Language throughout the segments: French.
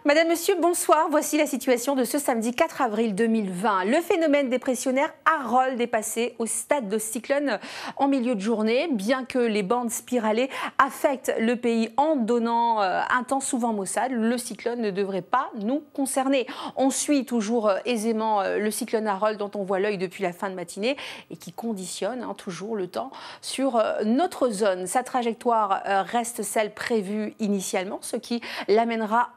Madame, Monsieur, bonsoir. Voici la situation de ce samedi 4 avril 2020. Le phénomène dépressionnaire Harold est passé au stade de cyclone en milieu de journée. Bien que les bandes spiralées affectent le pays en donnant un temps souvent maussade, le cyclone ne devrait pas nous concerner. On suit toujours aisément le cyclone Harold dont on voit l'œil depuis la fin de matinée et qui conditionne toujours le temps sur notre zone. Sa trajectoire reste celle prévue initialement, ce qui l'amènera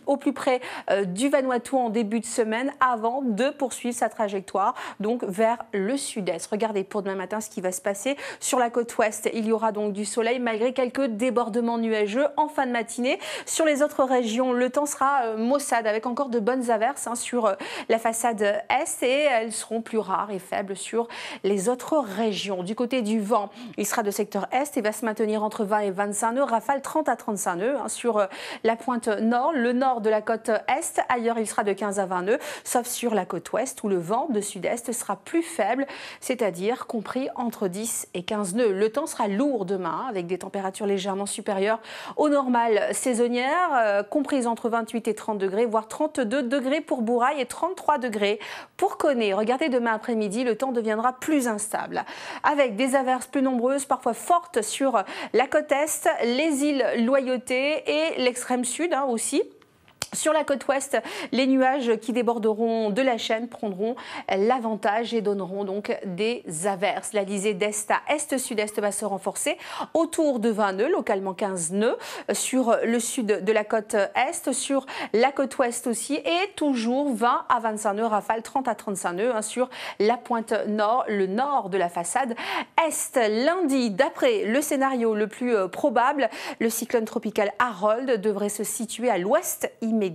au plus près du Vanuatu en début de semaine avant de poursuivre sa trajectoire donc vers le sud-est. Regardez pour demain matin ce qui va se passer sur la côte ouest. Il y aura donc du soleil malgré quelques débordements nuageux en fin de matinée. Sur les autres régions, le temps sera maussade avec encore de bonnes averses sur la façade est et elles seront plus rares et faibles sur les autres régions. Du côté du vent, il sera de secteur est et va se maintenir entre 20 et 25 nœuds, rafale 30 à 35 nœuds sur la pointe nord, le nord de la côte est. Ailleurs, il sera de 15 à 20 nœuds, sauf sur la côte ouest où le vent de sud-est sera plus faible, c'est-à-dire compris entre 10 et 15 nœuds. Le temps sera lourd demain avec des températures légèrement supérieures aux normales saisonnières, comprises entre 28 et 30 degrés, voire 32 degrés pour Bourail et 33 degrés pour Koné. Regardez, demain après-midi, le temps deviendra plus instable, avec des averses plus nombreuses, parfois fortes sur la côte est, les îles Loyauté et l'extrême sud aussi. Sur la côte ouest, les nuages qui déborderont de la chaîne prendront l'avantage et donneront donc des averses. L'alisée d'est à est-sud-est va se renforcer autour de 20 nœuds, localement 15 nœuds sur le sud de la côte est, sur la côte ouest aussi et toujours 20 à 25 nœuds, rafale 30 à 35 nœuds sur la pointe nord, le nord de la façade est. Lundi, d'après le scénario le plus probable, le cyclone tropical Harold devrait se situer à l'ouest immédiat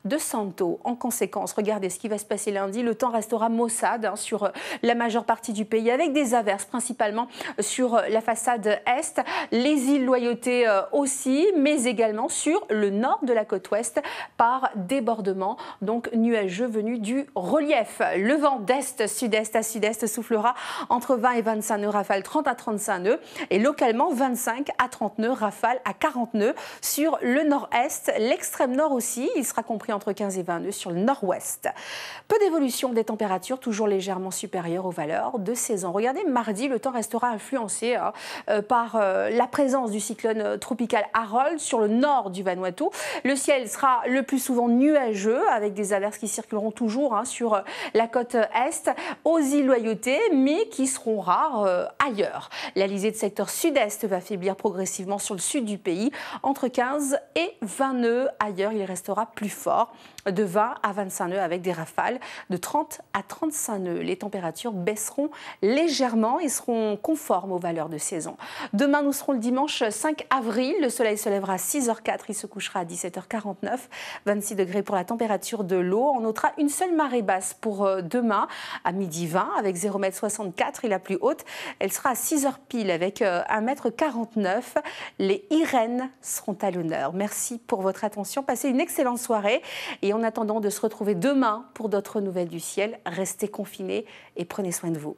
de Santo. En conséquence, regardez ce qui va se passer lundi. Le temps restera maussade sur la majeure partie du pays avec des averses principalement sur la façade est, les îles Loyauté aussi, mais également sur le nord de la côte ouest par débordement donc nuageux venus du relief. Le vent d'est, sud-est à sud-est soufflera entre 20 et 25 nœuds, rafale 30 à 35 nœuds et localement 25 à 30 nœuds, rafale à 40 nœuds sur le nord-est, l'extrême nord aussi. Il sera compris entre 15 et 20 nœuds sur le nord-ouest. Peu d'évolution des températures, toujours légèrement supérieures aux valeurs de saison. Regardez, mardi, le temps restera influencé par la présence du cyclone tropical Harold sur le nord du Vanuatu. Le ciel sera le plus souvent nuageux avec des averses qui circuleront toujours sur la côte est, aux îles Loyauté, mais qui seront rares ailleurs. L'alisée de secteur sud-est va faiblir progressivement sur le sud du pays, entre 15 et 20 nœuds. Ailleurs, il restera plus fort, de 20 à 25 nœuds avec des rafales de 30 à 35 nœuds. Les températures baisseront légèrement et seront conformes aux valeurs de saison. Demain, nous serons le dimanche 5 avril. Le soleil se lèvera à 6h04, il se couchera à 17h49. 26 degrés pour la température de l'eau. On notera une seule marée basse pour demain à midi 20 avec 0,64 m et la plus haute, elle sera à 6h pile avec 1,49 m. Les Irènes seront à l'honneur. Merci pour votre attention. Passez une excellente soirée et en attendant de se retrouver demain pour d'autres nouvelles du ciel, restez confinés et prenez soin de vous.